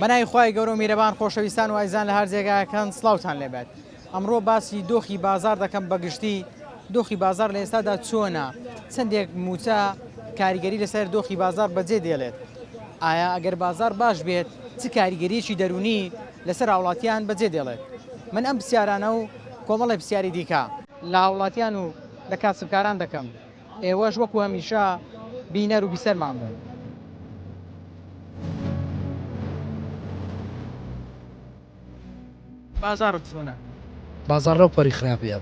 بەنای خوای گەورە و میرەبان خۆشەویستان و ئایزان لە هەر جێگایەکان سڵاوتان لێبێت. ئەمڕۆ باسی دۆخی بازار دەکەم بەگشتی. دۆخی بازار لە ئێستادا چۆنە؟ چەندێک موچە کاریگەری لەسەر دۆخی بازار بەجێ دێڵێت؟ ئایا ئەگەر بازار باش بێت چ کاریگەریەکی دەرونی لەسەر هاوڵاتیان بەجێ دێڵێت؟ من ئەم پرسیارانە و کۆمەڵی پرسیاری دیکە لە هاوڵاتیان و لە کاسبکاران دەکەم. ئێوەش وەکو هەمیشە بینەر و بیسەرمان بن. بازار چۆنە؟ بازار لەو پەری خراپەیە.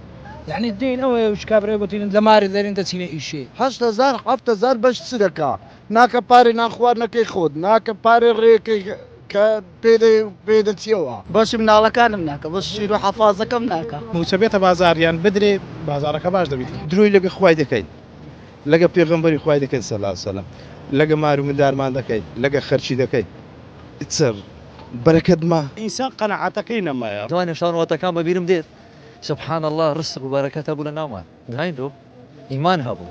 یعنی دێن ئەوەیە وش کابرای بۆتین لە ماری دەرین دەچینە ئیشێ. 8,000 7,000 بەش چ دەکا؟ ناکە پارێ ناخواردنەکەی خۆت، ناکە پارێ ڕێەکەی کە پێدەچیەوە. بەشی مناڵەکانم ناکە، بەش شیر و حەفازەکەم ناکە. موچە بێتە بازاریان بدرێ بازارەکە باش دەبێت. دروی لەگە خوای دەکەیت، لەگە پێغەمبەری خوای دەکەیت سەڵا سەلەم، لەگە مار و مندارمان دەکەیت، لەگە خەرچی دەکەیت. ئیتر بەرەکەت ما ئینسان قەنەعەتەکەی نەمایە. دوای شانواتەکان بەبیرم دێت سبحان الله ڕزق و بەرەکەت هەبوو لە ناومان هایندۆ ئیمان هەبوو.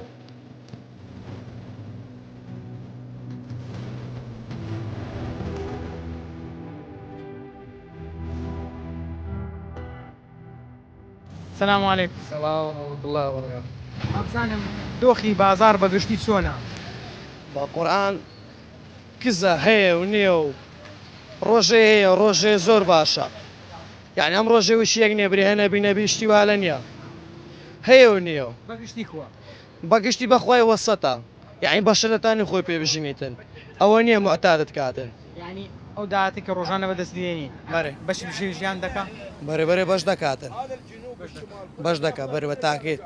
سلام علیکم. سەڵاو الله وەڕێ. ئەبزانم دۆخی بازار بەگشتی چۆنە؟ بە قورئان کزە هەیە و نییە و ڕۆژێ هەیە ڕۆژێ زۆر باشە. یعنی ئەم ڕۆژێ وشیەک نێبری هەنە بینەبی شتیوالە نییە. هەیە و نییە و بەگشتی کووە؟ بەگشتی بەخوای وەسەتە. یعنی بەشەرەتانی خۆی پێبژینیتن. ئەوە نییە معتادت کاتن. یعنی ئەو داهاتی کە ڕۆژانە بەدەستدێنی بەرێ بەشی ژیان دەکە؟ بەرەبەرێ بەش دەکاتن. بەش دەکە بەرە بە تاکێت.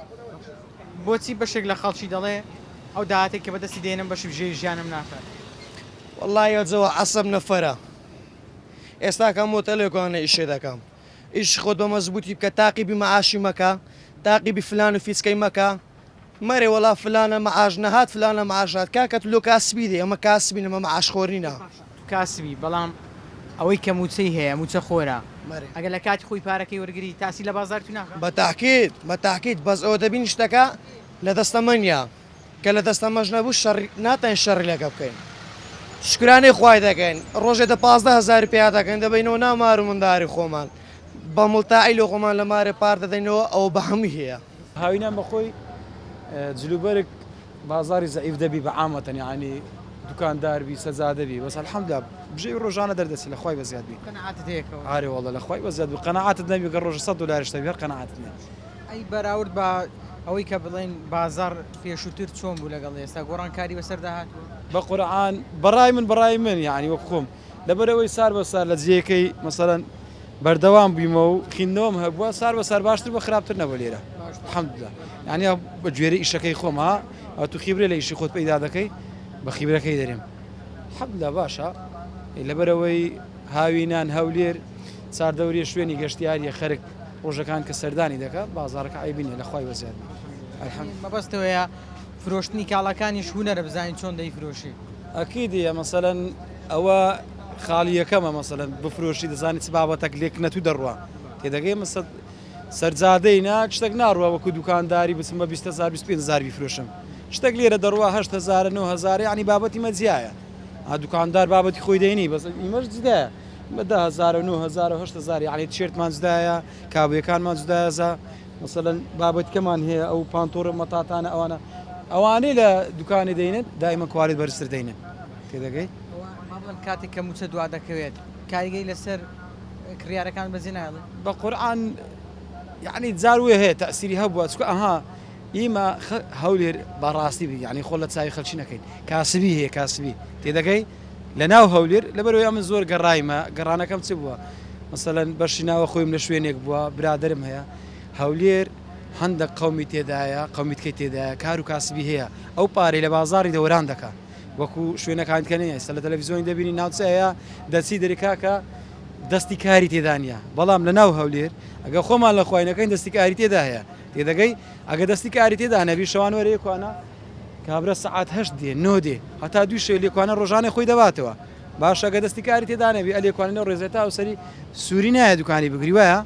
بۆچی بەشێک لە خەڵکی دەڵێ ئەو داهاتێک کە بەدەستی دێنم بەشی ژیانم ناکات؟ وەڵڵای ئەوجەوە عەسەب نەفەرە. ئێستا کەم مۆتەلێکوانە ئیشێ دەکەم. ئیش خۆت بە مەزبوطی بکە تاقیبی مەعاشی مەکە، تاقیبی فلان و فیچکەی مەکە. مەرێ وەڵا فلانە مەعاش نەهات فلانە مەعاشات کاکەت لۆ کاسبی دێ ئەمە کاسبین ئەمە مەعاشخۆرینە. کاسبی بەڵام ئەوەی کە موچەی هەیە موچە خۆرە. مەرێ ئەگەر لە کاتی خۆی پارەکەی وەرگری تاسی لە بازار تو ناکە؟ بە تاکید بەس ئەوە دەبین شتەکە لە دەستەمەنیە کە لە دەستەمەش نەبوو ناتەن شەڕی لەگە بکەین. شکرانەی خوای دەکەین ڕۆژێ دە 15,000 پێیا دەکەین دەبینەوە نامار و منداری خۆمان بە مڵتاعی لە خۆمان لە مارێ پار دەدەینەوە ئەو بە هەمووی هەیە. هاوینان بەخۆی جلوبەرێک بازاری زەعیف دەبی بە عامەتەن یعنی دوکاندار بی سەزا دەبی بەس الحەمدوللا بژێ ڕۆژانە دەردەچی لە خوای بەزیاد بی. قەنەعەتت هەیە؟ ئارێ وەڵڵا لە خوای بەزیاد بی قەنەعەتت نەبی کە ڕۆژە 100 دلار شتە بێ قەنەعەتت نییە. ئەی بەراورد بە ئەوەی کە بڵێن بازار پێشووتر چۆن بوو لەگەڵ ئێستا گۆڕانکاری بەسەر داهاتوە؟ بە قورئان بەڕای من یعنی وەک خۆم لەبەرەوەی سار بە سار لە جێیەکەی مەسەڵەن بەردەوام بوویمە و خینەوەم هەبووە سار بە سار باشتر بە خراپتر نەبوو لێرە الحەمدوللا. یعنی بە گوێرەی ئیشەکەی خۆم ها تو خیبرە لە ئیشی خۆت پەیدا دەکەی بە خیبرەکەی دەرێم الحەمدوللا باشە. لەبەرەوەی هاوینان هەولێر چاردەوریە شوێنی گەشتیاریە خەرک ڕۆژەکان کە سەردانی دەکات بازارەکە عیبینە لە خوای بەزیاد. مەبەستەوەیە فرۆشتنی کاڵەکانیش هونەرە بزانین چۆن دەیفرۆشی. ئەکیدیە مەسەلەن ئەوە خاڵیەکەمە مەسەلەن بفرۆشی دەزانی چ بابەتێک لێک نەتوو دەڕوە تێدەگەی مەسە سەرجادەی نا شتێک ناڕوە وەکو دوکانداری بچم بە 20,000 25,000 بیفرۆشم شتێک لێرە دەڕوە 8,000 9,000 ینی بابەتی مەجیایە. دوکاندار بابەتی خۆی دەینی بەس ئیمەش جدایە بە 10,000 9,000 8,000 یعنی تیشێرتمان جدایە کابوویەکانمان جدایە مەسەلەن بابەتەکەمان هەیە ئەو پانتۆرە مەتاتانە ئەوانەی لە دوکانی دەینێت دایمە کوالێت بەرزتر دەینێت تێدەگەی. کاتێک کە موچە دوا دەکەوێت کاریگەی لەسەر کڕیارەکان بەجێ نایڵێ؟ بە قورئان یعنی جاروێ هەیە تەسیری هەبووە چکە ئەها ئیمە هەولێر بەڕاستی بی یعنی خۆ لە چاوی خەڵکی نەکەین کاسبی هەیە کاسبی تێدەگەی لە ناو هەولێر لەبەرەوەی من زۆر گەڕایمە گەڕانەکەم چ بووە مەسەلەن بەشی ناوە خۆیم لە شوێنێک بووە برادرم هەیە هەولێر هەندێک قەومی تێدایە قەومیتکەی تێدایە کار و کاسبی هەیە ئەو پارەی لە بازاری دەوەران دەکات وەکو شوێنەکانکەنی ئێستا لە تەلەڤیزیۆنی دەبینی ناوچەیە دەچی دەریکاکە دەستی کاری تێدانە بەڵام لە ناو هەولێر ئەگە خۆمان لە خوێنەکەین دەستی کاری تێدا هەیە تێدەگەی ئەگە دەستی کاری تێدا نەبی شەوان وەرەیەکوانە کابرا سعات 8 دێ 9 دێ هەتا دوی شەو لێکوانە ڕۆژانێ خۆی دەباتەوە باش ئەگە دەستی کاری تێدا نەبی ئەلێکوانە ڕێزێتا و سەری سووری نایە دوکانی بگری وایە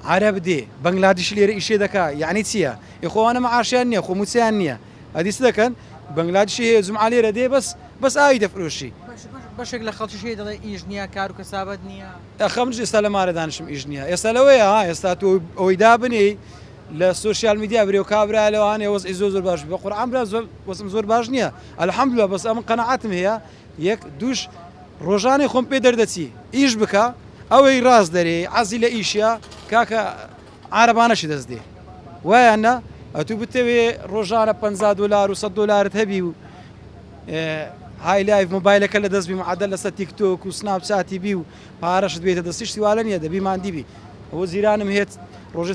عرب دێ بەنگلادیش لێرە ئیشێ دەکا یعنی چییە یخۆوانە مەعاشیان نییە خۆ موچیان نییە ئەدیس دەکەن بەنگلادیشی هەیە جومعە لێرە دێ بەس ئاوی دەفرۆشی بەشێک لە خەڵکیشێ دەڵێ ئیش نییە کار و کەسابەت نییە خەمش ئێستا لە مارە دانیشم ئیش نییە ئێستا لەوەیە ئێستا تۆ ئەوەی دابنی لە سوۆسیال میدیا برێ و کابرا لەوانێ وەزئی زۆر باش بە قورئان برا وەزم زۆر باش نییە الحەمدولیلا بەس ئەمە قەنەعەتم هەیە یەک دووش ڕۆژانەی خۆم پێ دەردەچی ئیش بکە ئەوەی ڕاست دەرێ عەزی لە ئیشە کاکە عارەبانەشی دەست دێ وایە ئەتوو بتەوێ ڕۆژانە $50 و $100 هەبی و های لایف مۆبایلەکە لە دەستبی معدل لەسەر تیکتۆک و سناپچاتی بی و پارەشت بێتە دەستیشتی والە نییە دەبی مادیبی ئەوە زیرانم هێت ڕۆژە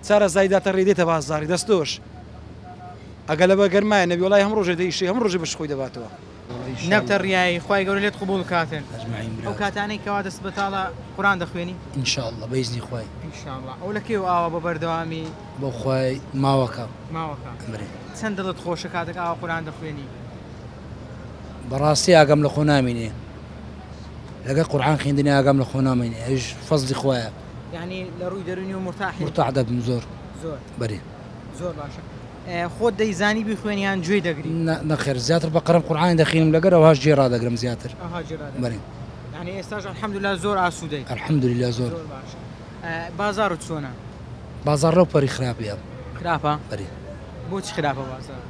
4,000 داتە ڕێدێتە بازاری دەستۆش ئەگە لە بە گەرمایە نەبی وڵای هەم ڕۆژێ دەیشی هەم ڕۆژێ بەش خۆی دەباتەوە نەبتە ڕیایی خی گەورە لێت قبول کاتن ئەو کاتانەی کەوا دەست بەتاڵە قورآن دەخوێنی ئینشاءالله بەیزنی خوای ئینشاءالله ئەو لە کێو ئاوە بە بەردەوامی بۆ خوای ماوەکە ماوەکە ئەمرێ چەند دڵت خۆشە کاتێک ئاوا قورآن دەخوێنی بەڕاستی ئاگەم لە خۆ نامێنێ لەگەڵ قورئان خوێندنی ئاگام لە خۆ نامێنێ ئەوش فەزلی خوایە یعنی لە ڕووی دەرونی و مرتاحی مرتاح دەبم زۆر زۆر بەرێ زۆر باشە خۆت دەیزانی بخوێنیان گوێی دەگری نەخێر زیاتر بە قەرم قورئان دەخوێنم لەگەر ئەوهاش گوێ ڕادەگرم زیاتر ئەها جێرا بەرێ یعنی ئێستاش الحەمدولیلا زۆر ئاسوودەی الحەمدولیلا زۆر زۆر باشە بازارت چۆنە بازار لەو پەری خراپیە خراپە بەرێ بۆچی خراپە بازار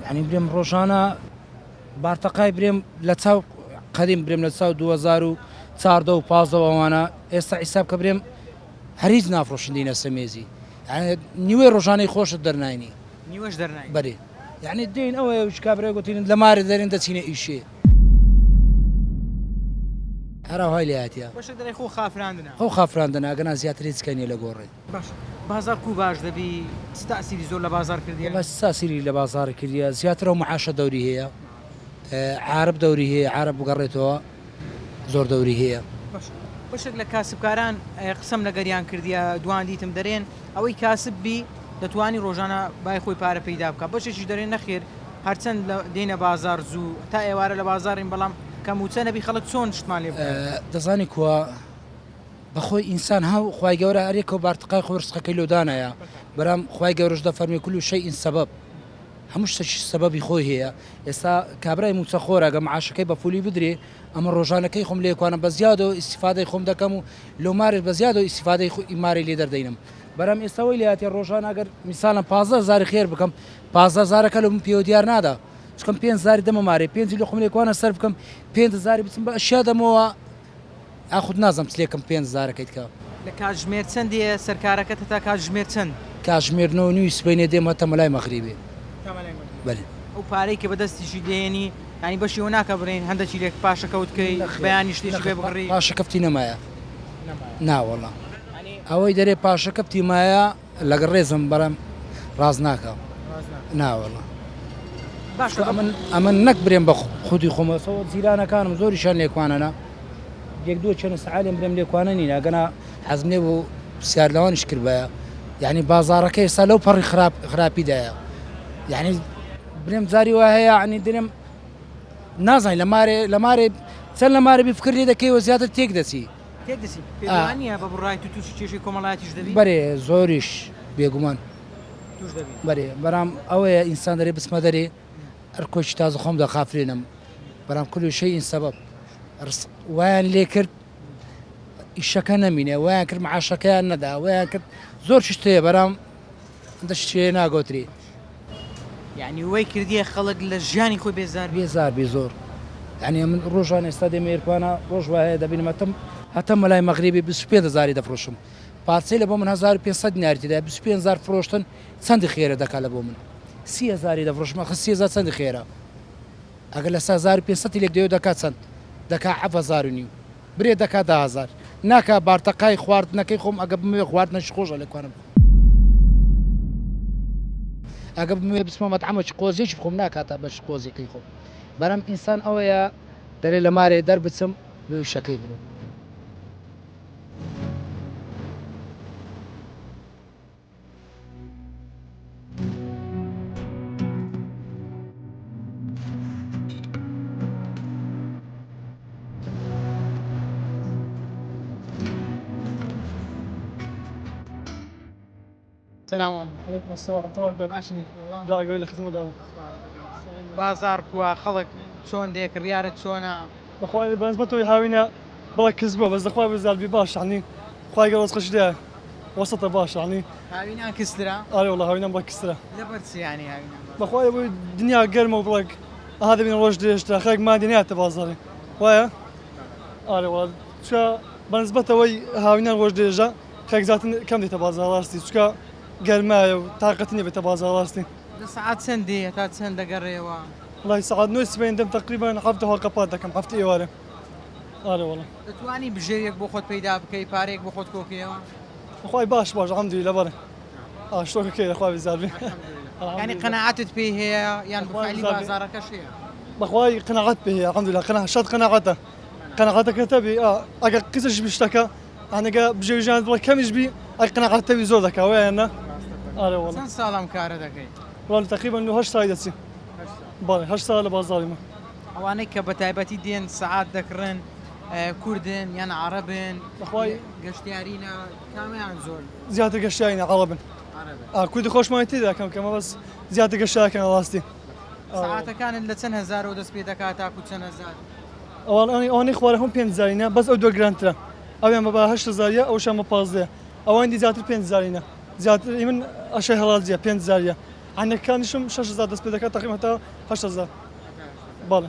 ینی برێم ڕۆژانە بارتەقای برێم لە چاو قەدیم برێم لە چاو 2014 و 15 ئەوانە ئێستا حیساب کە برێم هەریز نافرۆشندینە سەمێزی نیوەی ڕۆژانەی خۆشت دەرناینی نیوەش دەرنای بەرێ یعنی دێن ئەوەیە وش کابرای گوتین لە مارە دەرێن دەچینە ئیشێ هەراوهای لایەتە بەشێک دەڵێ خۆ خافراندنە خەو خافراندنە ئەگەنا زیاتر هیچ کەنیە لە گۆڕێ باش بازار کو باش دەبی تاسیری زۆر لە بازار کردی بەس ساسیری لە بازار کردیە زیاترەوە معاشە دەوری هەیە عارب دەوری هەیە عارب بگەڕێتەوە زۆر دەوری هەیە بەشێک لە کاسبکاران قسەم لەگەریان کردیە دوان دیتم دەرێن ئەوەی کاسب بی دەتوانی ڕۆژانە بای خۆی پارە پەیدا بکە بەشێکی دەرێن نەخێر هەرچەند دێنە بازار زوو تا ئێوارە لە بازارین بەڵام کەموچە نەبی خەڵک چۆن شتمان لێ دەزانی کووە بەخۆی ئینسان هاو خی گەورە هەرێکە و بارتقای خۆ ڕستەکەی لۆدانایە بەرام خی گەورەش دەفەرمی کول و شەی ئین سەبەب هەموو شتێکی سەبەبی خۆی هەیە ئێستا کابرای موچە خۆراگە معاشەکەی بە پولی بدرێ ئەمە ڕۆژانەکەی خۆم لێکوانە بە زیاد و ئیسیفادەی خۆم دەکەم و لۆمارێت بە زیاد و ئیسیفادەی ئیماری لێ دەردەینم بەرام ئێستاەوەی لاتێ ڕۆژان ئەگەر میساڵم 15,000 خێر بکەم 15,000ەکە لە من پێوە دیار نادا چکەم 5,000 دەمەمارێ 5 لە خۆم لێکوانە سەر بکەم 5,000 بچم بە ئەشیا دەمەوە ئاخود نازم چلێکم 5,000ەکەیت کە لە کاتژمێر چەندێ سەرکارەکەت تا کاتژمێر چەند کاتژمێرنەوە نووی سبەینێ دێمە تەمەلای مەغریبێ بەێ ئەو پارەی کە بەدەستیشی دێنی ینی بەشی و ناکە بڕێن هەندێکی لێک پاشەکەوتکەی بەیانی شتێکی پێ بڕی پاشەکەفتی نەمایە ناوەڵە ئەوەی دەرێ پاشەکەفتی مایە لەگەڵ ڕێزم بەرەم ڕاز ناکە ناوەڵە ئەمە نەک برێن بە خودی خۆمەسەوە زیرانەکانم زۆریشان لێکوانەنە یەک دوو چەند سعالێن برێم لێکوانە نینە گەنا حەزمێ بۆ پرسیارلەوانیش کردبایە یعنی بازارەکە ئێستا لەو پەڕی خراپیدایە یعنی برێم جاری وە هەیە عنی درێم نازانین لە مارێ چەند لە مارە بفکر لێ دەکەیەوە زیاتر تێک دەچی پێوانە بە بڕای تو تووشی کێشی کۆمەڵایەتیش دەبی بەرێ زۆریش بێگومان بەرێ بەرام ئەوەیە ئینسان دەرێ بسمە دەرێ ئەرکۆچی تازە خۆم دەخافرێنم بەرام کول شەی ئین سەبەب وایان لێ کرد ئیشەکە نەمینێ وایان کرد معاشەکەیان نەدا وایان کرد زۆر شتەیە بەرام دەشتێ ناگۆتری یعنی وی کردیە خەڵک لە ژیانی خۆی بێزار بێ زۆر یعنی من ڕۆژان ئێستا دێمێرکوانە ڕۆژ وایە دەبینمەتەم هەتە مەلای مەغریبی 25,000 دەفرۆشم پارچەی لە بۆ من 1500 دیناریتیدا 25,000 فرۆشتن چەندی خێرە دەکات لە بۆ من 30,000 دەفرۆشمە خە 30,000 چەندی خێرە ئەگەر لە 1500 لێک دەوێت دەکات چەند دەکا 7,500 برێ دەکات 10,000 ناکە بارتەقای خواردنەکەی خۆم ئەگە بمێ خواردنەش خۆشە لەکوانم ئەگە بمێ بسمە مەتعەمەی قۆزێکی بخۆم ناکاتە بەش قۆزێکی خۆم بەرەم ئینسان ئەوەیە دەرێ لە مارێ دەربچم بێ شەکەی بێ سلام علیکم السلام ورحمة الله وبركاته بازار کووە خەڵک چۆن دێ کڕیارت چۆنە بەخوای بەنسبەتەوەی هاوینە بەڵێ کەس بووە بەس دەخوای بزالبی باش عنی خوای گەڵۆز خشدە وەسەتە باش عنی هاوینان کسترا ئارێ وڵا هاوینە بە کسرە لەبەرچیانی هاوینان بەخوای بۆی دنیا گەرمە و بڵێک ئاها دەبین ڕۆژ درێژترا خەک مادی ناتە بازاڕی وایە ئارێ وڵا چکە بەنسبەتەوەی هاوینان ڕۆژ درێژە خەک زاتن کەم دێتە بازار ڕاستی چکە گەرمایە و تااقەت نیە بێتە بازار ڕاستی لە سعات چەندی هەتا چەند دەگەڕێەوە والله ساعات 9 سبعين دم تقريبا حفظ هالقبات كم حفظ ايواره هذا والله دەتوانی بژێوێک بۆ خۆت پەیدا بکەی پارێک بۆ خۆت کۆکیەوە اخوي باش الحمد لله بره شلونك كذا اخوي بزاربي ینی قەنەعەتت پێی هەیە یان بخالی بازارەکەش هەیە اخوي قناعات به الحمد لله قناعه شاد قناعته قناعته كتبي اجا قصش بيشتكى انا جا بجي جان والله كم يجبي قناعته تبي زودك وين هذا والله چەند ساڵم کارە دەکەی والله تقريبا انه هش سايدتي بالي هش سال بازاري ما ئەوانەی کە بە تایبەتی دێن سعات دەکڕن کوردن یان عەرەبن بەخوای گەشتیارینە کامیان زۆر زياده قشاينا عربا كود خوش ما يتي كم كم بس زياده قشاي كان راستي سعاتەکانت لە چەند هەزارەوە دەست پێ دەکات تاکو چەند هەزار والله انا اخواري هم 5 زارينا بس او دو جرانترا او ما بقى 8 زاريه او شام 15 او عندي زياده 5 زارينا زياده من اشهر هلالزيه 5 زاريه عندك كان شم 6 زاد دەست پێ دەکات تقريبا حتى 8 زار بالي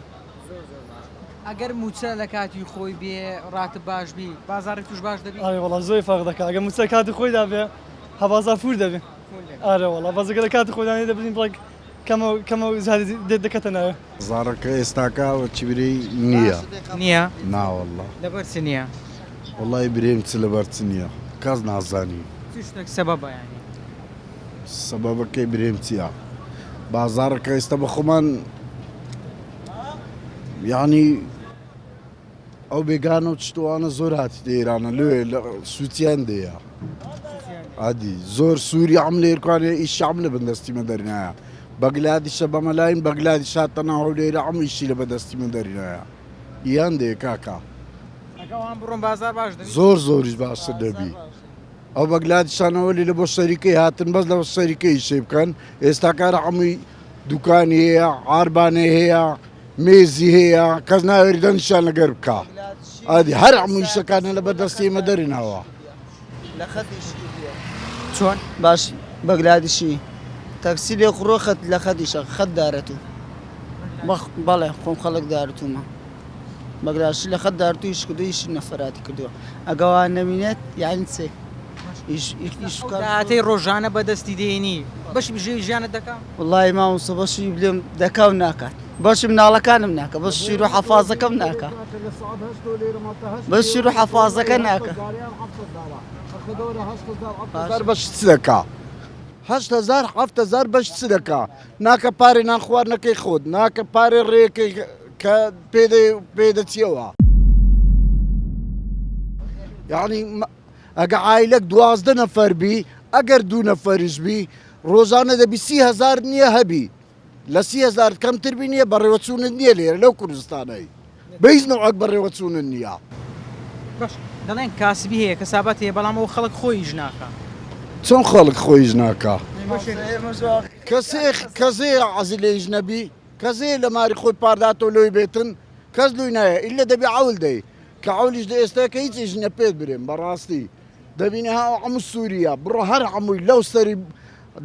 ئەگەر موچە لە کاتی خۆی بێ ڕاتە باش بی بازارێک توش باش دەبی اي والله زوي فرق دكا اجا مسكات خوي دابي هبازار فور دابي اري والله بس اجا كات خوي داني دابي بلاك كما زاد دكتنا زارەکە ئێستاکە چبری نییە نییە ناوەله لەبەرچ نییە وڵی برێم چ لەبەرچ نییە کەس نازانی چ شتێک سەبەبە ینی سەبەبەکەی برێم چییە بازارەکە ئێستا بە خۆمان یعنی ئەو بێگانە و چتوانە زۆر هاتی ئێرانە لێ لە سووتیان دەیە عادی زۆر سووری ئەم لێرکوانێ ئیش ئەم لە بەدەستی مەدەرنایە بەگلادیشە بەمەلاین بەگلادی شاتە ناو لێرە ئەم ئیشی لە بەدەستی مەدەرنایە یان دێ کاکە ئەگەوان بڕۆم بازار باش دەبی زۆر زۆریش باشتر دەبی ئەو بەگلادیشانەوە لێ لە بۆ شەریکەی هاتن بەس لە شەریکەی شێ بکەن ئێستا کارە ئەمووی دوکانی هەیە ئاربانێ هەیە مێزی هەیە کەس ناوێری دەنیشان لەگەر بکە ئادی هەر هەموو شتەکانە لە بەدەستی مەدەرینەوە لە خەتیش چۆن باش بەگلادیشی تاکسی لێ خڕۆخەت لە خەتیشە خەت دارەت و بەڵێ خۆم خەڵک دارتومە بەگلاشی لە خەت دارت و هیچ کدویش نەفەراتی کردووە ئەگەوان نەمینێت یانی چێ داهاتەی ڕۆژانە بەدەستی دێنی بەشی بژێوی ژیانت دەکا وڵی مامۆستا بەشی بلێم دەکا و ناکات بەشی مناڵەکانم ناکە بەش شیر و حەفازەکەم ناکە بەس شیر و حەفازەکە ناکە بەش چ دەکا 8,000 7,000 بەش چ دەکا ناکە پارێ نان خواردنەکەی خۆت ناکە پارێ ڕێەکەی کە پێدەچیەوە یعنی ئەگە ئایلەک 12 نەفەر بی ئەگەر 2 نەفەریش بی ڕۆژانە دەبی 30,000 نییە هەبی لە 30,000 کەمتر بی نییە بەڕێوەچوونت نییە لێرە لەو کوردستانەی بەهیچ نەوەک بەڕێوەچوونت نییە باش دەڵێن کاسبی هەیە کەسابەت هەیە بەڵام ئەو خەڵک خۆیش ناکە چۆن خەڵک خۆیش ناکە کەسێ عەزی لە هیچ نەبی کەسێ لە ماری خۆی پارداتەوە لۆی بێتن کەس لوی نایە ئیلە دەبی عەول دەی کە عەولیش لە ئێستاکە هیچ ژنە پێت برێن بەڕاستی دەبینە ها هەموو سووریا بڕۆ هەر هەمووی لەو سەری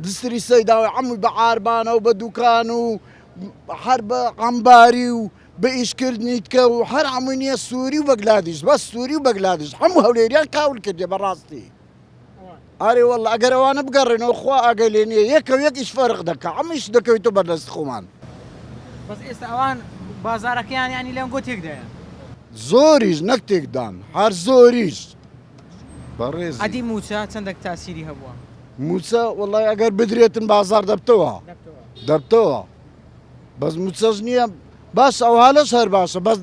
دستری سەیداوی هەمووی بە عاربانە و بە دوکان و هەر بە عەمباری و بە ئیشکردنی تکە و هەر هەمووی نییە سووری و بەگلادیش بەس سووری و بەگلادیش هەموو هەولێریان کاول کردێ بەڕاستی ئارێ وەڵڵا ئەگەر ئەوانە بگەڕێنەوە خوا ئاگەی نییە یەکە یەکیش فەرق دەکە هەموویش دەکەویتە بەردەست خۆمان بەس ئێستا ئەوان بازارەکەیان ینی لەم گۆتێکدایە زۆریش نەک تێکدان هەر زۆریش بەڕێز ئەدی موچە چەندێک تاسیری هەبووە موچە وڵی ئەگەر بدرێتن بازار دەبتەوە بەس موچەش نییە باش ئەو هەلەش هەر باشە بەس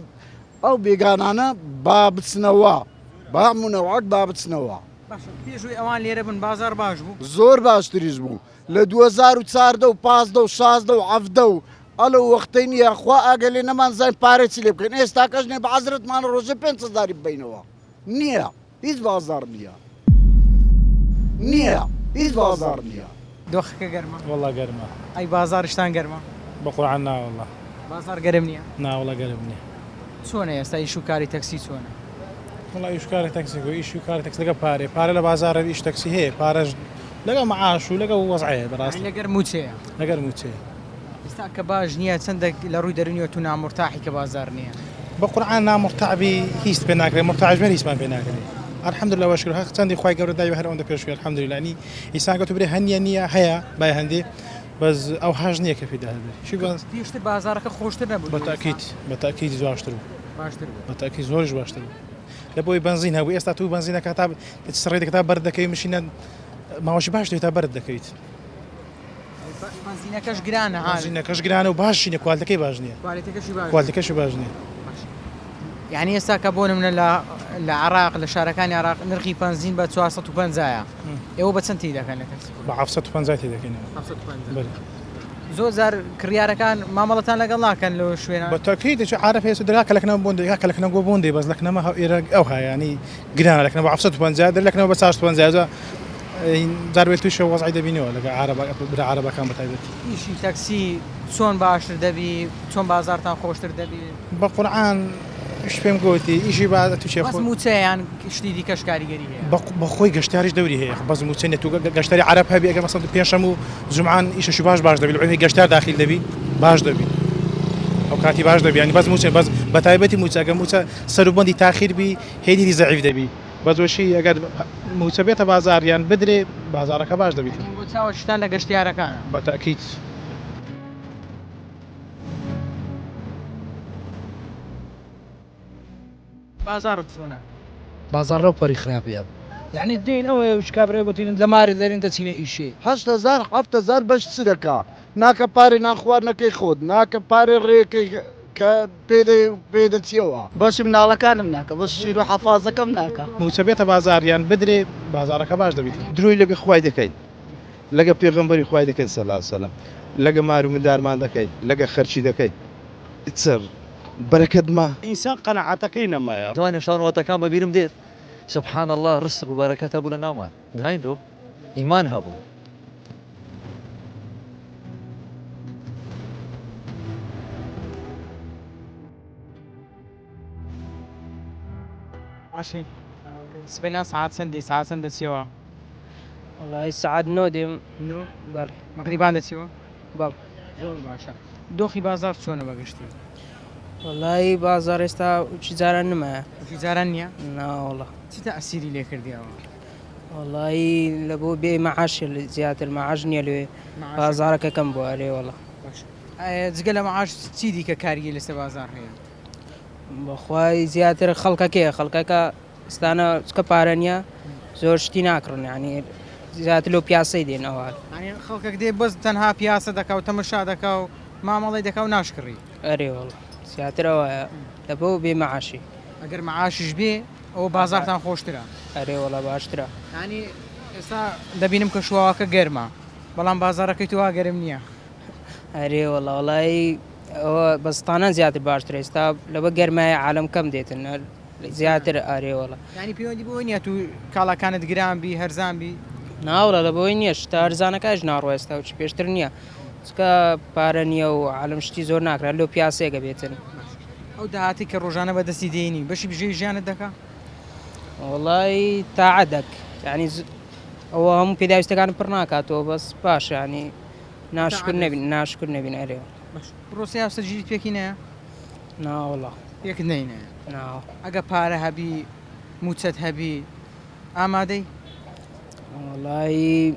ئەو بێگانانە با بچنەوە با هەموونەوەک با بچنەوە پێشووی ئەوان لێرە بن بازار باش بوو زۆر باشتریش بوو لە 2014 و 15 و 16 و 17 و ئەلە وەختەی نییە خوا ئاگەلێ نەمان زای پارێکی لێ بکەین ئێستا کەش نێ بە حەزرەتمان ڕۆژە 5,000 بینەوە نییە هیچ بازار نییە هیچ بازار نییە دۆخەکە گەرمە والله گەرمە ئەی بازارشتان گەرمە بەقورعان نا والله بازار گەرم نییە ناوڵە گەرم نیە چۆنە ئێستا ئیش و کاری تەکسی چۆنە وڵا ئیشکاری تەکسی ئیش و کاری تەکس لەگە پارە لە بازارە ئیش تەکسی هەیە پارەش لەگە مەعاش و لەگە وەزعەیە بەڕاستی لەگەر موچەیە لەگەر موچەیە ئێستا کە باش نییە چەندێک لە ڕووی دەرونیەوە تو نامرتاحی کە بازار نییە بە قورعان نامرتعبی هیچ پێ ناکرێت مرتعجمێر هیچمان پێ ناکرێت الحمدلله وشکر هەر چەندی خوای گەورە داوی هەر ئەوەندە پێشوی الحمدلله نی ئیسان گەوتو برێ هەنیە نییە هەیە بای هەندێ بەس ئەو هەژ نییە کە پێدا هەبێت شی باز پێشتر بازارەکە خۆشتر نەبوو بەتاکید جواشتر بوو باشتر بوو بەتاکید زۆرش باشتر بوو لە بۆی بنزین هەبوو ئێستا تو بنزینەکە تا سڕێ دەکەتا بەرد دەکەی مشینە ماوەشی باش دێت تا بەرد دەکەیت بنزینەکەش گرانە بنزینەکەش گرانە و باشینە کوالتەکەی باش نییە کوالتەکەشی باش نییە یعنی ئێستا کە بۆ نمونە لە عراق لە شارەکانی عراق نرخی بنزین بە 450 ئێوە بە چەندی دەکەن لە تەکسی بە 750 دەکەینەوە زۆر زار کڕیارەکان مامەڵەتان لەگەڵ ناکەن لەو شوێنە بەتاکید دەچ عارف هێز دەکە لەکنەوە بۆندی کە لەکنەوە بۆندی بەس لەکنەمە ئێرە ئەو هایانی گرانە لەکنەوە بە 750 لەکنەوە بە 450 دەروێت تویشە وەزعی دەبینەوە لەگە عربەکان بەتایبەتی ئیشی تەکسی چۆن باشتر دەبی چۆن بازارتان خۆشتر دەبی بە قورعان ش پێم گوتی ئیشی با تووشێ بەس موچەیان شتی دیکەش کاریگەری هەیە بە خۆی گەشتاریش دەوری هەیە بەس موچەنێ تو گەشتاری عرب هەبی ئەگەر مەسەڵ پێشەم و جمعان ئیشەشی باش دەبی لەوێ گەشتار داخل دەبی باش دەبی ئەو کاتی باش دەبی ینی بەس موچە بەس بەتایبەتی موچەکە موچە سەروبەندی تاخیر بی هێدی زەعیف دەبی بەزۆشی ئەگەر موچە بێتە بازاریان بدرێ بازارەکە باش دەبیت بۆ چاوەشتان لە گەشتیارەکانە بەتاکید بازارت چۆنە بازار ڕەو پەری خراپە یعنی دین ئەوە شکابرێ بۆتین لە ماری دەرین دەچینە ئیشێ 8,000 7,000 بەش چ دەکا ناکە پارێ ناخواردنەکەی خۆت ناکە پارێ ڕێەکەی کە پێدەچیەوە بەشی مناڵەکانم ناکە بەش شیر و حەفازەکەم ناکە موچە بێتە بازاریان بدرێ بازارەکە باش دەبیت دروی لەگە خوای دەکەیت لەگە پێغەمبەری خوای دەکەیت سەلا سەلەم لەگە مار و مندارمان دەکەیت لەگە خەرچی دەکەیت چر بەرەکەت ما ئینسان قەنەعاتەکەی نەمایە دوانێ شانوەتەکان بەبیرم دێت سبحان الله ڕستق و بەرەکەت هەبوو لە ناومان نایندۆ ئیمان هەبوو ماشي سبينا ساعات سندي ساعات سند سيوا والله ساعات نودم نو بله مغربان سيوا باب زور باشا دۆخی بازار چۆنە بەگشتی والله بازار ئێستا چیزاران نمایە جاران نییە ناوەڵە چی تەئسیری لێ کردیەوە والله لە بۆ بێ مەعاش زیاتر مەعاش نییە لێ بازارەکە کەم بووە لێ وەڵە جگە لە مەعاش چی دیکە کاریگە لەسەر بازار هەیە بەخوای زیاتر خەڵکەکەیە خەڵکەکە ئستانە چکە پارە نییە زۆر شتی ناکڕن ینی زیاتر لەو پیاسەی دێنەوە خەڵکەک دێ بەس تەنها پیاسە دەکا و تەمەشا دەکا و مامەڵی دەکا و ناشکڕی ئەرێ وەڵە زیاترەوەە لە بۆ بێ مەعاشی ئەگەر مەعاشش بێ ئەوە بازارتان خۆشترە ئەرێ وەڵە باشترە ینی ئێستا دەبینم کە شوواکە گەرمە بەڵام بازارەکەی تووا گەرم نییە ئەرێ وەڵە وڵی ئەوە بەستانە زیاتر باشتر ئێستا لەبە گەرمایە عالم کەم دێتن زیاتر ئارێ وەڵە ینی پەیوەندی بۆی نییە تو کاڵەکانت گران بی هەرزان بی ناوڵە لە بۆی نییە تا هەرزانەکەش ناڕۆێستا و چ پێشتر نییە چکە پارە نییە و عالم شتی زۆر ناکرێت لەو پیاسەیەگە بێتن ئەو داهاتی کە ڕۆژانە بەدەستی دێنی بەشی بژێ ژیانت دەکا وڵی تاعەدەک ینی ئەوە هەموو پێداویستەکان پڕ ناکاتەوە بەس باش ینی ناشکر نەبین ناشکر نەبین ئەرێ ڕۆسیا سەرگیریت پێکی نەیە ناوەڵە پێکت نینە ناو ئەگە پارە هەبی موچەت هەبی ئامادەی وڵی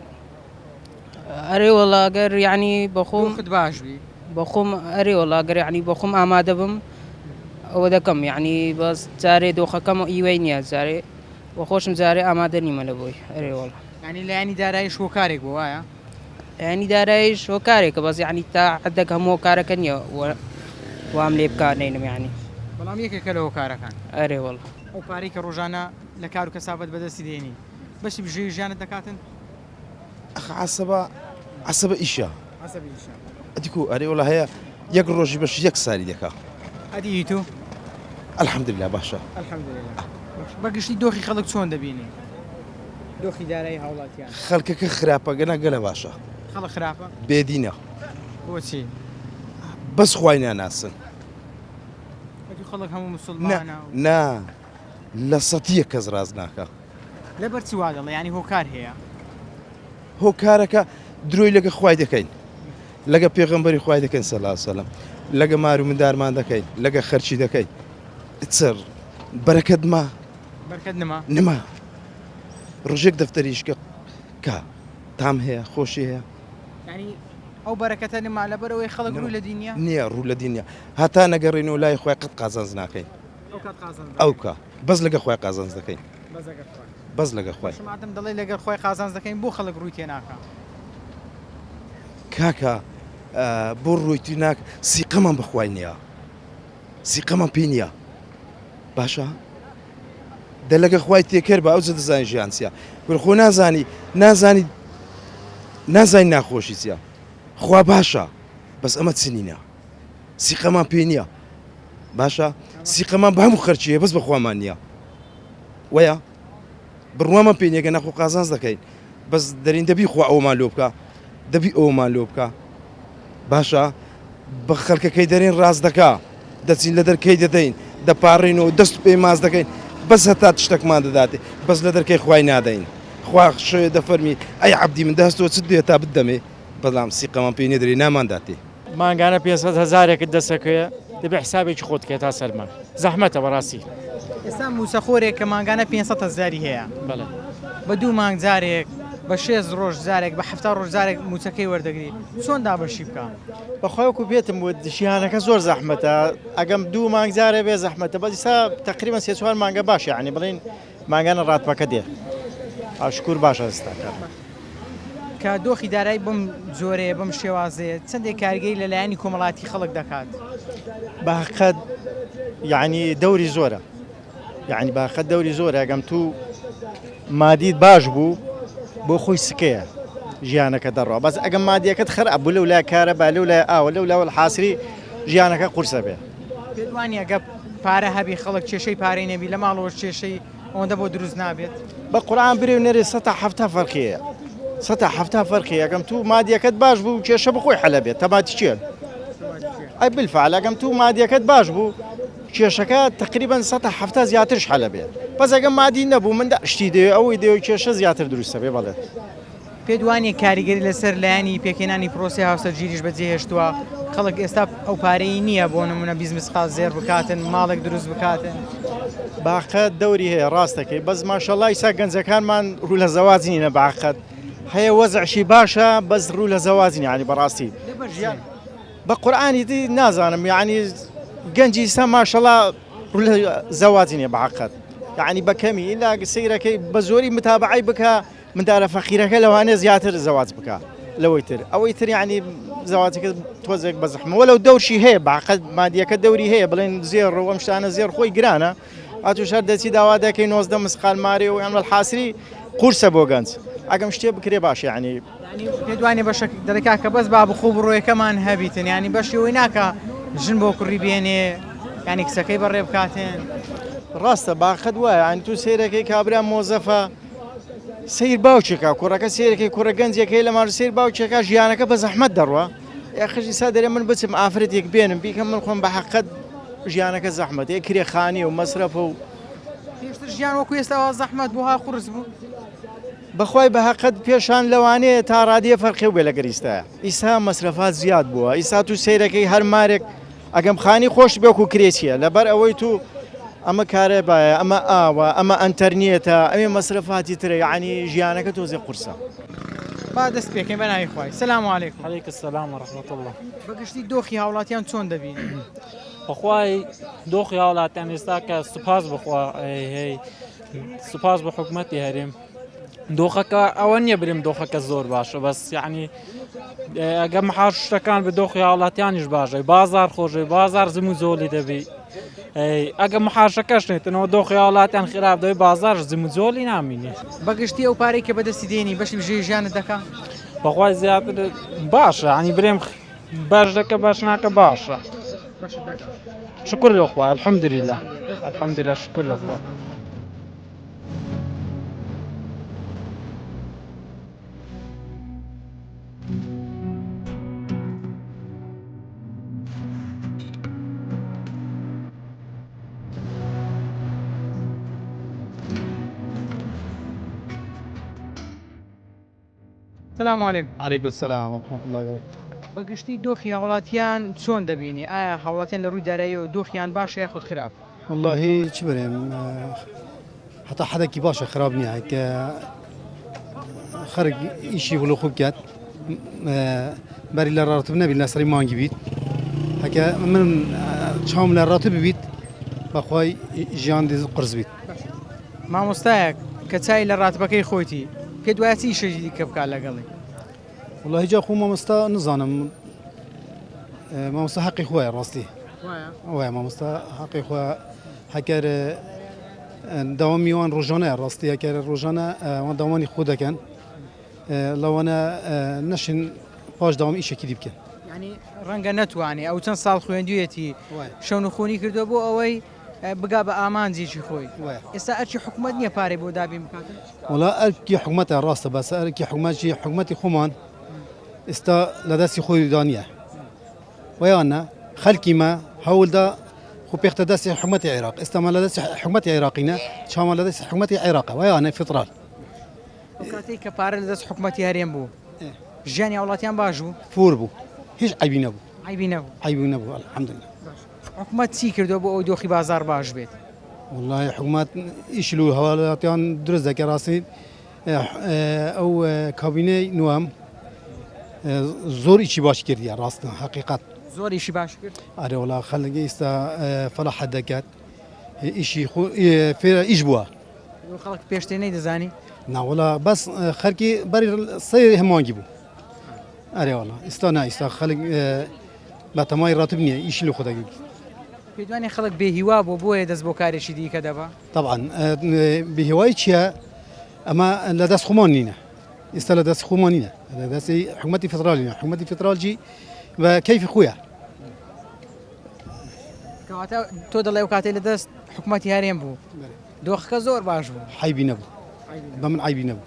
ئەرێ وەڵاگەر ینی بەخۆم خت باش بی بەخۆم ئەرێ وەڵاگەر ینی بەخۆم ئامادە بم ئەوە دەکەم یعنی بەس جارێ دۆخەکەم ئیوەی نییە جارێ بە خۆشم جارێ ئامادە نیمە لە بۆی ئەرێ وەڵە ینی لایانی دارایی شۆکارێک بۆ وایە ینی دارایی شۆکارێکە بەس ینی تا حدەک هەموو کارەکە نییە وام لێ بکارنێنم ینی بەڵام یەکێکە لەوە کارەکان ئەرێ وەڵ ئەو پارەی کە ڕۆژانە لە کار و کەسابەت بەدەستی دێنی بەشی بژێ ژیانت دەکاتن عسبە ئیشە ئەدیکو ئەرێ وڵە هەیە یەک ڕۆژی بەش یەک ساری دەکا ئەدی تو الحەمدلله باشە بەگشتی دۆخی خەڵک چۆن دەبینی دۆخی دارایی هاوڵاتیان خەڵکەکە خراپە گەنە گەلە باشە خەڵک خراپە بێدینە بۆچی بەس خوای ناناسن خەڵک هەموو مسلمانە نا لە سەتیە کەس ڕاز ناکە لەبەرچی وا دەڵێ ینی هۆکار هەیە هۆکارەکە درۆی لەگە خوای دەکەین لەگە پێغەمبەری خوای دەکەین سەلا سەلەم لەگە مار و مندارمان دەکەین لەگە خەرچی دەکەین چر بەرەکەت ما بەرکەت نما ڕژێک دەفتەریشکە کا تام هەیە خۆشی هەیە ینی ئەو بەرەکەتە نما لەبەرەوەی خەڵک ڕووی لە دینیا نییە ڕوو لە دینیا هەتا نەگەڕێنەوە لای خۆی قەت قازانز ناکەین ئەو کە بەس لەگە خۆی قازانز دەکەین بەس لەگە خۆی شماتم دەڵێ لەگەر خۆی قازانز دەکەین بۆ خەڵک ڕووی تێ ناکە کاکە بۆ ڕوویتی ناک سیقەمان بخوای نییە سیقەمان پێ نییە باشە دە لەگە خوای تێکرد بە ئەو جە دەزانانی ژیان چیە خۆ نازانی ناخۆشی چیە خوا باشە بەس ئەمە چنینە سیقەمان پێ نییە باشە سیقەمان بە هەموو خەرچیە بەس بەخوامان نییە وەیە بڕوامان پێ نییە ناخۆ قازانز دەکەین بەس دەرین دەبی خوا ئەومان لۆ بکە دەبی ئەومان لۆ بکە باشە بە خەڵکەکەی دەرێن ڕاست دەکا دەچین لە دەرکەی دەدەین دەپاڕینەوە دەست پێی ماز دەکەین بەس هەتا تشتێکمان دەداتێ بەس لە دەرکەی خوای نادەین خوا شوێ دەفەرمی ئەی عەبدی من دەستەوە چ دوێ تا بدەمێ بەڵام سیقەمان پێی نەدرێ نامانداتێ مانگانە 500,000 دەسەکەیە دەبێ حسابێکی خۆت کێ تا سەرمان زەحمەتە بەڕاستی ئێستا موسەخۆرێک کە مانگانە 500,000 هەیە بەڵێ بە 2 مانگ جارێک بە 6 ڕۆژ جارێک بە 7 ڕۆژ جارێک موچەکەی وەردەگری چۆن دابەشی بکە بەخۆیکو پێتم بوو ژیانەکە زۆر زەحمەتە ئەگەم 2 مانگ جارێ بێ زەحمەتە بەسا تقریبا 3-4 مانگە باش یعنی بڵین مانگانە ڕاتپەکە دێ ئاشکور باشە ئێستاکە کە دۆخی دارایی بەم جۆرەیە بەم شێوازەیە چەندێک کارگەری لەلایەنی کۆمەڵاتی خەڵک دەکات باقەت یعنی دەوری زۆرە یعنی باقەت دەوری زۆرە ئەگەم تو مادیت باش بوو بۆ خۆی سکەیە ژیانەکە دەڕەوە بەس ئەگەم مادیەکەت خراپ بوو لەو لای کارە با لەو لای ئاوە لەو لاوە حاسری ژیانەکە قورسە بێ پێوانە گە پارە هەبی خەڵک کێشەی پارەی نەبی لە ماڵەوە کێشەی ئەوەندە بۆ دروست نابێت بە قورآن برێ و نەرێ 170 فەرقیەیە 170 فەرقی ئەگەم تو مادیەکەت باش بوو کێشە بخۆی حەلە بێت تەماتی چێن ئەی بالفعل ئەگەم تو مادیەکەت باش بوو کێشەکە تقریبا 170 زیاترش حەلە بێت بەس ئەگەم مادی نەبوو من شتی دێ ئەوەی دێ کێشە زیاتر دروستە بێ بەڵێت پێدوانی کاریگەری لەسەر لایانی پێکێنانی پرۆسی هاوسەرگیریش بەجێهێشتووە خەڵک ئێستا ئەو پارەی نییە بۆ نمونە بیزنس خاڵ زێر بکاتن ماڵێک دروست بکاتن باقەت دەوری هەیە ڕاستەکەی بەس ماشەڵڵا ئیسا گەنجەکانمان ڕوو لە زەواج نینە باقەت هەیە وەزعشی باشە بەس ڕوو لە زەواج نی عنی بەڕاستی بە قورئانی دی نازانم یعنی گەنجی ئیسا ماشەڵڵا ڕوو لە زەواج نیە باقەت یعنی بەکەمی ئیلا سەیرەکەی بە زۆری متابعی بکە مندارە فەقیرەکە لەوانێ زیاتر زەواج بکە لەوەی تر ئەوەی تر یعنی زەواجەکە تۆزێک بە زەحمەوە لەو دەورشی هەیە باقەت مادیەکە دەوری هەیە بڵێن زێر ئەم شتانە زێر خۆی گرانە ئاتو شەر دەچی داوا دەکەی 90 مسقال مارێ و یان حاسری قورسە بۆ گەنج ئەگەم شتێ بکرێ باش یعنی پێدوانی بەشە دەرەکا کە بەس با بخۆ بڕۆیەکەمان هەبیتن ینی بەشەوەی ناکە ژن بۆ کوڕی بێنێ ینی کچەکەی بەڕێ بکاتێن ڕاستە باقەت وایە ئەنی تو سێرەکەی کابرا مۆزەفە سیر باوچێکە کوڕەکە سێرەکەی کوڕە گەنجێکەکەی لە ماڕ سیر باوچێکە ژیانەکە بە زەحمەت دەڕوە یاخشی سا دەرێ من بچم ئافرەتێک بێنم بیکەم من خۆم بە حەقەت ژیانەکە زەحمەت یە کرێخانی و مەسرەف و پێشتر ژیان وەکو ئێستاوە زەحمەت بووها قورس بوو بەخوای بە حەقەت پێشان لەوانەیە تا ڕادیە فەرقی بێ لەگەر ئیستایە ئیسا مەسرەفات زیاد بووە ئیسا تو سیرەکەی هەر مارێک ئەگەم خانی خۆش بێک و کرێچیە لەبەر ئەوەی تو ئەمە کارێ باە ئەمە ئاوە ئەمە ئەتەرنیێتە ئەمێ مەسرفاتی ترە یعنی ژیانەکە تۆزێ قورسە با دەست پێکەین بە ناوی خوای سلام علیکم علیکم السلام ورحمة الله بەگشتی دۆخی هاوڵاتیان چۆن دەبین بەخوای دۆخی هاوڵاتیان ئێستا کە سوپاس بخوا سوپاس بە حکوومەتی هەرێم دۆخەکە ئەوە نییە بریم دۆخەکە زۆر باشە بەس یعنی ئەگە محار شتەکان بە دۆخی هاوڵاتیانیش باشە بازار خۆشەی بازار زم و زۆلی دەبی ئەگە محاشەکەش نێتنەوە دۆخی هاوڵاتیان خراپ دەبی بازار زم و زۆلی نامینێ بەگشتی ئەو پارەی کە بەدەستی دێنی بەشی بژێ ژیانت دەکا بەخوای زیاتر باشە عنی برێم باش دەکە باش ناکە باشە شکر لەخوا الحەمدولله الحەمدولله شکر لەخوا سلام علیکم. عليكم السلام ورحمة الله وبركاته. بەگشتی دۆخی هاوڵاتیان چۆن دەبینی؟ ئایا هاوڵاتیان لە ڕووی دارایی و دۆخیان باشە یاخود خراپ؟ والله چی بریم حتی حداکی باشه خراب نیه که خرج ایشی ولو خوب کرد بری لراتب نبی لسری مانگی بید هکه من چام لراتب بید بخوای جیان دیز قرض بید. مامۆستایەک کە چای لە ڕاتبەکەی خۆیتی پێت وایە چی شەژی کە بکات لەگەڵی؟ والله هجا خو مامستا نزانم مامستا حقی خواه راستی وای مامستا حقی خواه هکر دوامی وان روزانه راستی هکر روزانه وان دوانی خود کن لوانا نشن پاش دوام ایش کی دیب کن یعنی ڕەنگە نەتوانێ ئەو چەند ساڵ خوێندوویەتی شەون و خۆنی کردو بۆ ئەوەی بگا بە ئامانجێکی خۆی ئێستا ئەرچی حکوومەت نییە پارەی بۆ دابین بکاتن ولا ئەرکی حکوومەتە ڕاستە بەس ئەرکی حکوومەتی حکوومەتی خۆمان ئێستا لە دەستی خۆی دانیە ویانە خەلکی ما هەوڵدا خو پێختە دەستی حکوومەتی عێراق ئێستامان لە دەستی حکوومەتی عێراقینە چامان لە دەستی حکوومەتی عێراقە ویانە فطرال کاتێک کە پارە لە دەست حکوومەتی هەرێم بوو ژیانی وڵاتیان باش بوو فور بوو هیچ عیبی نەبوو عیبی نەبوو عیبی نەبوو الحەمدلله حکوومەت چی کردو بۆ ئەوی دۆخی بازار باش بێت والله حکوومەت ئیشل و هەواڵاتیان درست دەکە ڕاستی ئەو کابینەی نوام زۆر ئیشی باش کردیە ڕاستە حقیقت زۆر ئیشی باش کرد ئەرێ وڵا خەڵکی ئێستا فەلاحەت دەکات ئیشی فێرە ئیش بووە خەڵک پێشتێنەی دەزانی ناوەڵا بەس خەرکی بەری سەیری هەمانگی بوو ئەرێ وڵا ئێستا نا ئێستا خەڵک بە تەمای ڕاتب نییە ئیشی لە خۆدەگی پێدوانی خەڵک بێهیوا بۆ بۆیە دەست بۆ کارێکی دیکە دەبا طبعا بهیوای چییە ئەمە لە دەست خۆمان نینە ئێستا لە دەست خۆمان نینە لە دەستی حکوومەتی فدرالینە حکوومەتی فدرالجی بە کەیفی خۆیە کەواتە تۆ دەڵێ و کاتێ لە دەست حکوومەتی هەرێم بوو دۆخەکە زۆر باش بوو عیبی نەبوو بە من عیبی نەبوو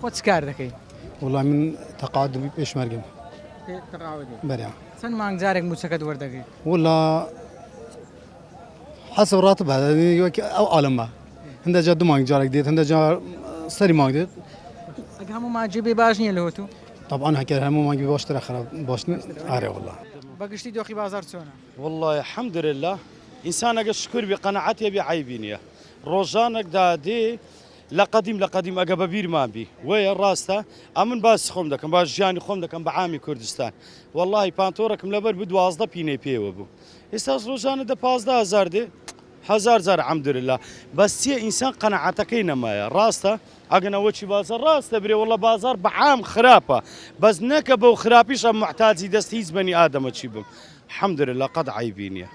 خۆ چ کار دەکەی وڵام من تەقاعدمی پێشمەرگم بەریا چەند مانگجارێک موچەکەت وەردەگریت والله حسب راتب هذا او عالم هندا جا دو مانگ جارك ديت هندا جا سري مانگ ديت هەموو ماجێ بێ باش نییە لەوە تو طبعا هكذا همو مانگ باشتر خراب باش اري والله بەگشتی دۆخی بازار چۆنە والله الحمد لله إنسانك الشكر بقناعته بعيبينيا روجانك دادي لقديم أجا ببير ما بي ويا راسته أمن باس خم دكم باس جاني خم دكم بعامي كردستان والله بانتوركم لبر بدو أصدا بيني بيوبو استاذ روجانه ده 15000 دي 1000 الحمد لله بس هي إنسان قناعتك إنما راسته أجنا وشي بازار راسته بري والله بازار بعام خرابة بس نكبه وخرابيش محتاج دستيز بني آدم تشيبهم الحمد لله قد عيبينيا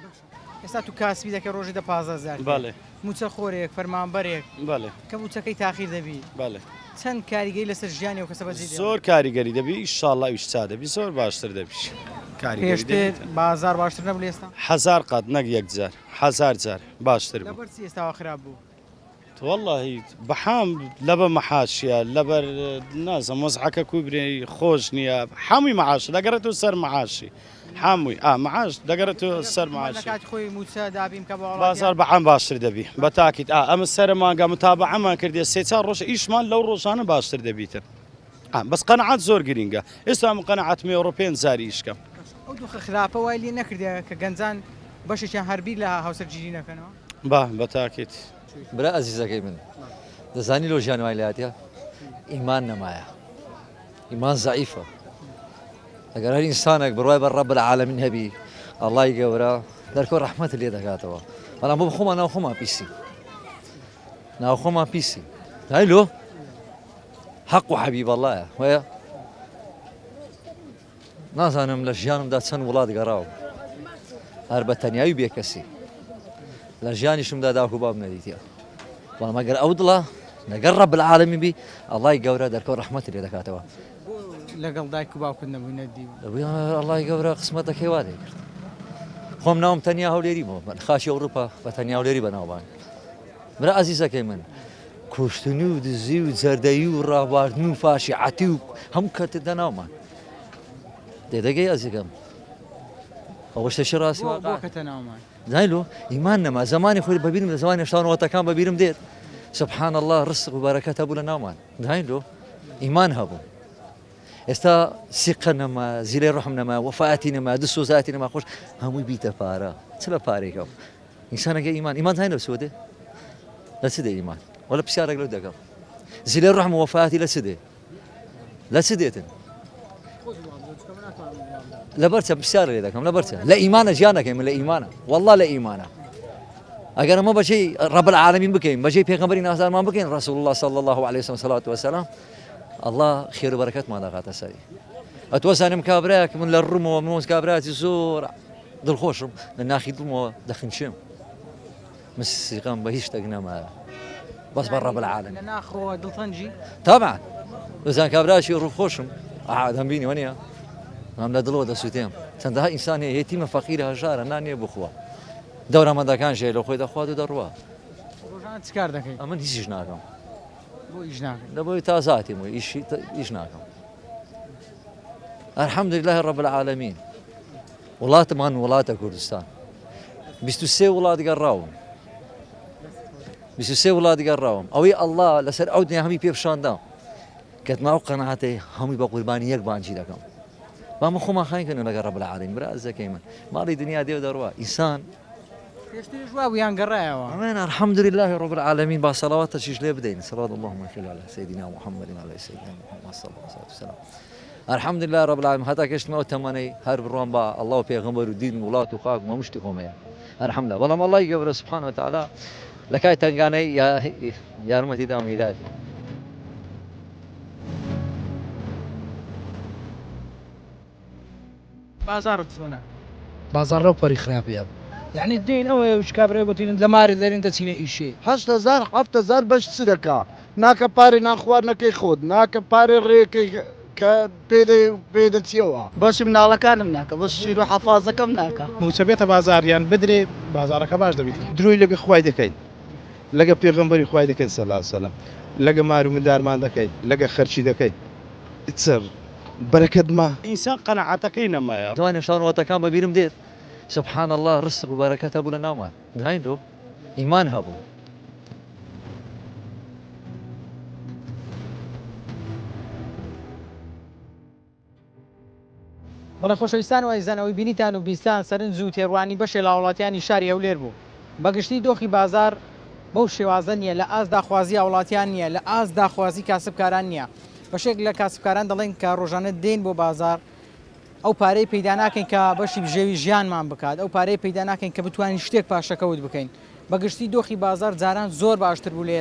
ئێستا تو کاسبی دەکە ڕۆژی دە 15000 بله موچە خۆرێک فەرمانبەرێک بله کە موچەکەی تاخیر دەبی بله چەند کاریگەری لەسەر ژیانی و کەسە بەجێ زۆر کاریگەری دەبی ئینشاءالله ئیش دەبی زۆر باشتر دەبی پێشتر بازار باشتر نەبوو ئێستا 1000 قات نەک 1000 جار باشتر بوو لەبەر چی ئێستاوە خراپ بوو والله بحام لبا محاشية لبا نازم مزعكة كوبري خوجنيا حامي معاش دقرتو سر معاشي حامي معاش دقرتو سر معاشي خوي موسى دابيم كبا بازار بعام باشتر دبي بتاكيد اما السر ما متابعة ما كردي سيتار روش ايش مال لو روشانه باشتر دبيتر بس قناعات زور جرينجا اسلام قناعات مي اوروبيان زاري ايشكم او دو خلافه وايلي نكردي كجنزان باششان هربي لها هاوسر جيرينا كانوا بتاكيد برا عزیزەکەی من دەزانی لۆ ژیان وای لاتە ئیمان نەمایە ئیمان زەعیفە ئەگەر هەر ئینسانێک بڕوای بە ڕەب العالەمین هەبی ئەڵڵای گەورە دەرکۆ ڕەحمەت لێ دەکاتەوە بەڵام بۆ خۆمان ناو خۆمان پیسی ناو خۆمان پیسی هایلۆ حەق و حەبیب ئەڵڵایە وایە نازانم لە ژیانمدا چەند وڵات گەڕاوم هەر بە تەنیایی بێ کەسی لە ژیانیشمدا داوکو باب نەدیتە بەڵام ئەگەر ئەو دڵە لەگەڵ ڕەب العالەمی بی ئەڵڵای گەورە دەرکەوت ڕەحمەت لێ دەکاتەوە لەگەڵ دایک و باوکت نەبووی نەدی ئەڵڵای گەورە قسمەتەکەی وا دەی کرد خۆم ناوم تەنیا هەولێری بووم خاشی ئەوروپا بە تەنیا هەولێری بەناوبان برا عەزیزەکەی من کوشتنی و دزی و جەردەیی و ڕابواردن و فاشیعەتی و هەموو کەتت دەناومان دەیدەگەی عەزیزەکەم ئەوە شتێکی ڕاستی واقع زایلو ئیمان نەما زمانی خۆی بەبیرم لە زمانی هێشتاوەتەکان بەبیرم دێت سبحان الله ڕزق و بەرەکەت هەبوو لە ناومان زایلو ئیمان هەبوو ئێستا سیقە نەما زیلەی ڕحم نەما وەفاەتی نەما دو سۆزاتی نەما خۆش هەمووی بیتە پارە چ لە پارێکەوە ئینسانەکە ئیمان زای لە سۆدێ لە چ دێ ئیمان وەلە پرسیارێک لەو دەکەم زیلەی ڕحم وەفاەتی لە چ دێ لە چ دێتن لەبەرچە پرسیار لێ دەکەم لەبەرچە لە ئیمانە ژیانەکەی من لە ئیمانە والله لە ئیمانە ئەگەر ئەمە بەجێی ڕەب العالەمین بکەین بەجێی پێغەمبەری نازدارمان بکەین ڕەسوول الله صلی الله عليه وسلم صلوات وسلام الله خێر و بەرەکەتمان دەکاتە سەری ئەتوەزانم کابراایەک من لە ڕوومەوە منۆز کابراایەتی زۆر دڵخۆشم لە ناخی دڵمەوە دەخنچم من سیقەم بە هیچ شتێک نەمایە بەس بە ڕەب العالەمین لە ناخەوە دڵتەنجی طبعا بزان کابراایشی ڕووخۆشم ئاهادەم بینی وە نییە ئەم لە دڵەوە دەسووتێم چەندەها ئینسان هەیە یەتیمە فەقیرە هەژارە نانیە بخوە دەورەمەندەکان ژێ لە خۆی دەخوات و دەڕوە ڕۆژانە چ کار دەکەیت ئەمن هیچیش ناکەم بۆ ئیش ناکەیت لەبۆی تا زاتیم و ئیش ناکەم الحەمدولله ڕەب العالەمین وڵاتمان وڵاتە کوردستان 23 وڵات گەڕاوم 23 وڵات گەڕاوم ئەوەی ئەڵڵا لەسەر ئەو دنیا هەمی پێپشاندام کەتما ئەو قەنەعەتەی هەمووی بە قوربانی یەک بانجی دەکەم بامە خۆمان خاینکردن لەگەڵ ڕەب العالەمین برازەکەی من ماڵی دنیا دێو دەڕوا ئینسان پێشتری ژوابیان گەڕایەوە ئەمێن الحمد لله رب العالمين با صلواتەشیش لێ بدەین صلوات اللهم صل على سيدنا محمد وعلى سيدنا محمد صلى الله عليه وسلم الحمد لله رب العالمين هەتا کەشتمەوە تەمەنەی هەر بڕوان بە الله و پێغەمبەر و دین وڵات و خاک و مشتی خۆمەیە الحمد لله بەڵام الله گەورە سبحانه وتعالى لە کای تنگانەی یارمەتی دام هیدایەتی بازارت چۆنە بازار پەری خراپە یعنی دین ئەوەیە وش کابرای بەتین لە ماری دەرین دەچینە ئیشێ 8,000 7,000 بەش چ دەکا ناکە پارێ ناخواردنەکەی خۆت ناکە پارێ ڕێەکەی کە پێ دەچیەوە بەشی مناڵەکانم ناکە بەش شیر و حەفازەکەم ناکە موچە بێتە بازاریان بدرێ بازارەکە باش دەبیت دروی لەگە خوای دەکەیت لەگە پێغەمبەری خوای دەکەیت سەڵ سەلام لەگە مار و مندارمان دەکەیت لەگە خەرچی دەکەیت چر بەرەکەت ما ئینسان قەنەعەتەکەی نەمایە دوای نیشانەوەتەکان بەبیرم دێت سبحان الله ڕزق و بەرەکەت هەبوو لە ناومان داین ئیمان هەبوو بەڵێ خۆشەویستان و ئایزانەوەی بینیتان و بیستان سەرنج و تێڕوانی بەشێ لە وڵاتیانی شاری هەولێر بوو بەگشتی دۆخی بازار بەو شێوازە نییە لە ئاز داخوازی وڵاتیان نییە لە ئاز داخوازی کاسبکاران نییە بەشێک لە کاسبکاران دەڵێن کە ڕۆژانە دێن بۆ بازار ئەو پارەی پەیدا ناکەین کە بەشی بژێوی ژیانمان بکات ئەو پارەی پەیدا ناکەین کە بتوانین شتێک پاشەکەوت بکەین بەگشتی دۆخی بازار جاران زۆر باشتر بوو لە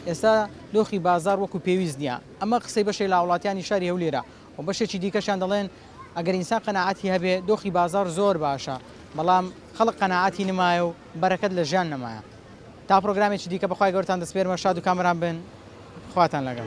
ئێستا دۆخی بازار وەکو پێویست نییە ئەمە قسەی بەشێک لە وڵاتیانی شاری هەولێرە و بەشێکی دیکەشان دەڵێن ئەگەر ئینسان قەناعەتی هەبێ دۆخی بازار زۆر باشە بەڵام خەڵق قەناعەتی نمایە و بەرەکەت لە ژیان نەمایە تا پرۆگرامێکی دیکە بەخوای گەورتان دەسپێرمە شاد و کامران بن خواتان لەگەڵ